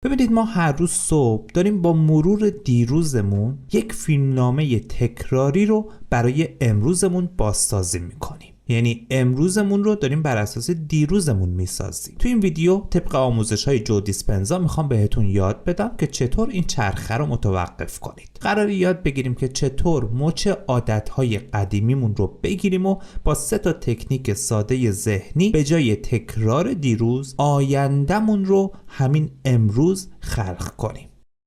ببینید ما هر روز صبح داریم با مرور دیروزمون یک فیلمنامه تکراری رو برای امروزمون بازسازی میکنیم. یعنی امروزمون رو داریم بر اساس دیروزمون میسازیم. تو این ویدیو طبق آموزش‌های جو دیسپنزا میخوام بهتون یاد بدم که چطور این چرخه رو متوقف کنید. قراره یاد بگیریم که چطور مچ عادت‌های قدیمیمون رو بگیریم و با 3 تکنیک ساده ذهنی به جای تکرار دیروز آیندهمون رو همین امروز خلق کنیم.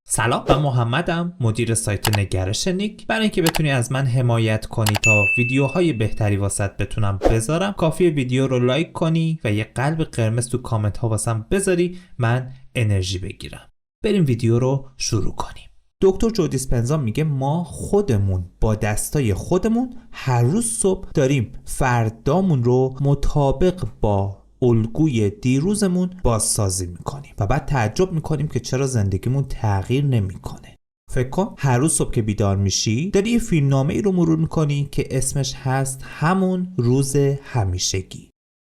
سلام، من محمدم، مدیر سایت نگرش نیک. برای اینکه بتونی از من حمایت کنی تا ویدیوهای بهتری واسط بتونم بذارم، کافیه ویدیو رو لایک کنی و یه قلب قرمز تو کامنت ها واسم بذاری من انرژی بگیرم. بریم ویدیو رو شروع کنیم. دکتر جو دیسپنزا میگه ما خودمون با دستای خودمون هر روز صبح داریم فردامون رو مطابق با الگوی دیروزمون بازسازی میکنیم و بعد تعجب میکنیم که چرا زندگیمون تغییر نمیکنه. فکر کن هر روز صبح که بیدار میشی داری یه فیلمنامه ای رو مرور میکنی که اسمش هست همون روز همیشگی.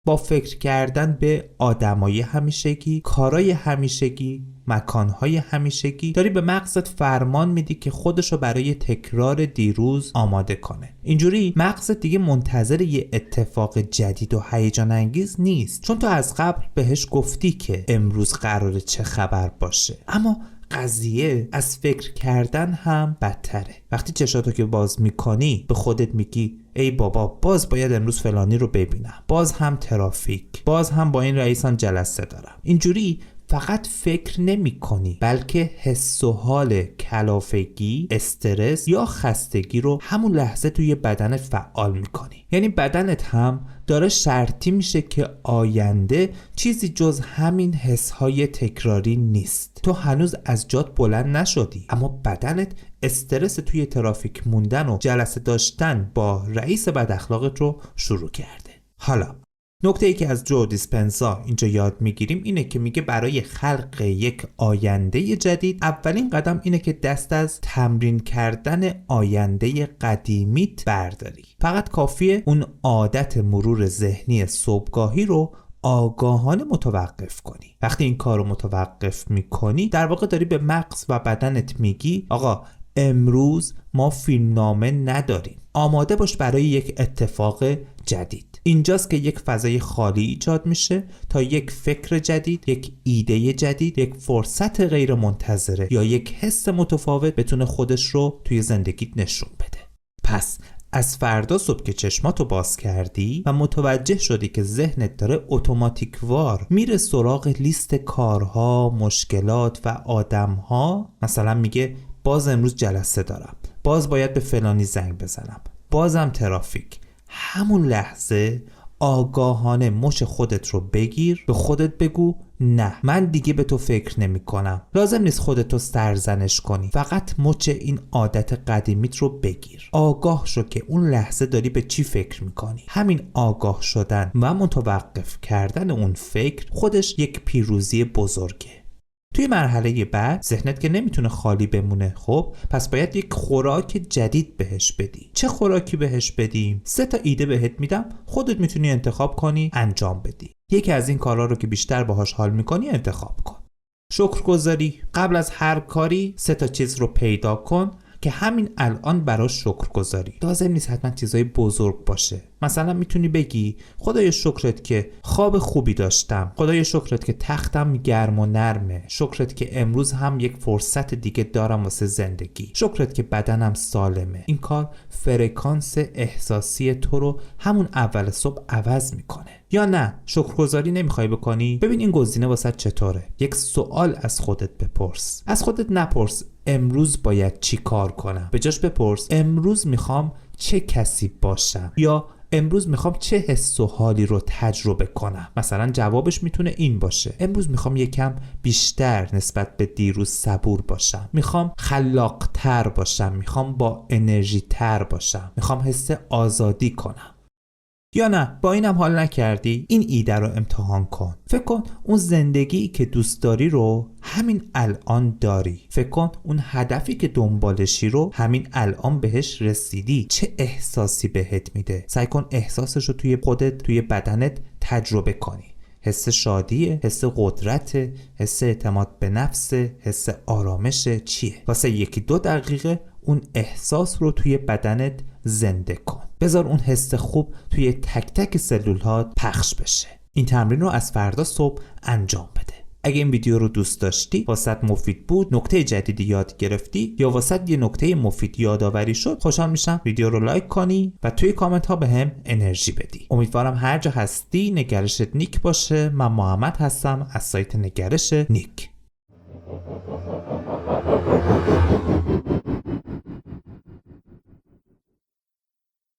با فکر کردن به آدمای همیشگی، کارای همیشگی، مکانهای همیشگی داری به مغزت فرمان میدی که خودشو برای تکرار دیروز آماده کنه. اینجوری مغزت دیگه منتظر یه اتفاق جدید و هیجان انگیز نیست، چون تو از قبل بهش گفتی که امروز قراره چه خبر باشه. اما قضیه از فکر کردن هم بدتره. وقتی چشاتو که باز میکنی به خودت میگی ای بابا باز باید امروز فلانی رو ببینم، باز هم ترافیک، باز هم با این رئیسان جلسه دارم. اینجوری فقط فکر نمی کنی بلکه حس و حال کلافگی، استرس یا خستگی رو همون لحظه توی بدنت فعال می کنی. یعنی بدنت هم داره شرطی میشه که آینده چیزی جز همین حسهای تکراری نیست. تو هنوز از جات بلند نشدی اما بدنت استرس توی ترافیک موندن و جلسه داشتن با رئیس بد اخلاقت رو شروع کرده. حالا نکته ای که از جو دیسپنزا اینجا یاد میگیریم اینه که میگه برای خلق یک آینده جدید اولین قدم اینه که دست از تمرین کردن آینده قدیمیت برداری. فقط کافیه اون عادت مرور ذهنی صبحگاهی رو آگاهانه متوقف کنی. وقتی این کار رو متوقف میکنی در واقع داری به مغز و بدنت میگی آقا امروز ما فیلمنامه نداریم، آماده باش برای یک اتفاق جدید. اینجاست که یک فضای خالی ایجاد میشه تا یک فکر جدید، یک ایده جدید، یک فرصت غیر منتظره یا یک حس متفاوت بتونه خودش رو توی زندگیت نشون بده. پس از فردا صبح که چشماتو باز کردی و متوجه شدی که ذهنت داره اتوماتیکوار میره سراغ لیست کارها، مشکلات و آدمها، مثلا میگه باز امروز جلسه دارم، باز باید به فلانی زنگ بزنم، بازم ترافیک، همون لحظه آگاهانه مچ خودت رو بگیر، به خودت بگو نه من دیگه به تو فکر نمی کنم. لازم نیست خودتو سرزنش کنی، فقط مچ این عادت قدیمیت رو بگیر. آگاه شو که اون لحظه داری به چی فکر میکنی. همین آگاه شدن و متوقف کردن اون فکر خودش یک پیروزی بزرگه. توی مرحله بعد ذهنت که نمیتونه خالی بمونه، خب پس باید یک خوراک جدید بهش بدی. چه خوراکی بهش بدیم؟ 3 ایده بهت میدم، خودت میتونی انتخاب کنی انجام بدی. یکی از این کارا رو که بیشتر باهاش حال میکنی انتخاب کن. شکرگزاری. قبل از هر کاری 3 چیز رو پیدا کن که همین الان براش شکرگزاری. لازم نیست حتما چیزای بزرگ باشه. مثلا میتونی بگی خدای شکرت که خواب خوبی داشتم، خدای شکرت که تختم گرم و نرمه، شکرت که امروز هم یک فرصت دیگه دارم واسه زندگی، شکرت که بدنم سالمه. این کار فرکانس احساسی تو رو همون اول صبح عوض میکنه. یا نه شکرگزاری نمیخوای بکنی؟ ببین این گزینه واسه چطوره. یک سوال از خودت بپرس. از خودت نپرس امروز باید چی کار کنم، به جاش بپرس امروز میخوام چه کسی باشم یا امروز میخوام چه حس و حالی رو تجربه کنم. مثلا جوابش میتونه این باشه امروز میخوام یکم بیشتر نسبت به دیروز صبور باشم، میخوام خلاق‌تر باشم، میخوام با انرژی تر باشم، میخوام حس آزادی کنم. یا نه با اینم حال نکردی؟ این ایده رو امتحان کن. فکر کن اون زندگی که دوست داری رو همین الان داری. فکر کن اون هدفی که دنبالشی رو همین الان بهش رسیدی. چه احساسی بهت میده؟ سعی کن احساسش رو توی خودت، توی بدنت تجربه کنی. حس شادیه، حس قدرت، حس اعتماد به نفس، حس آرامش، چیه؟ واسه 1-2 دقیقه اون احساس رو توی بدنت زنده کن. بذار اون حس خوب توی تک تک سلول ها پخش بشه. این تمرین رو از فردا صبح انجام بده. اگه این ویدیو رو دوست داشتی، واسط مفید بود، نکته جدیدی یاد گرفتی یا واسط یه نکته مفید یادآوری شد، خوشحال میشم ویدیو رو لایک کنی و توی کامنت ها بهم انرژی بدی. امیدوارم هر جا هستی نگرشت نیک باشه. من محمد هستم از سایت نگرش نیک.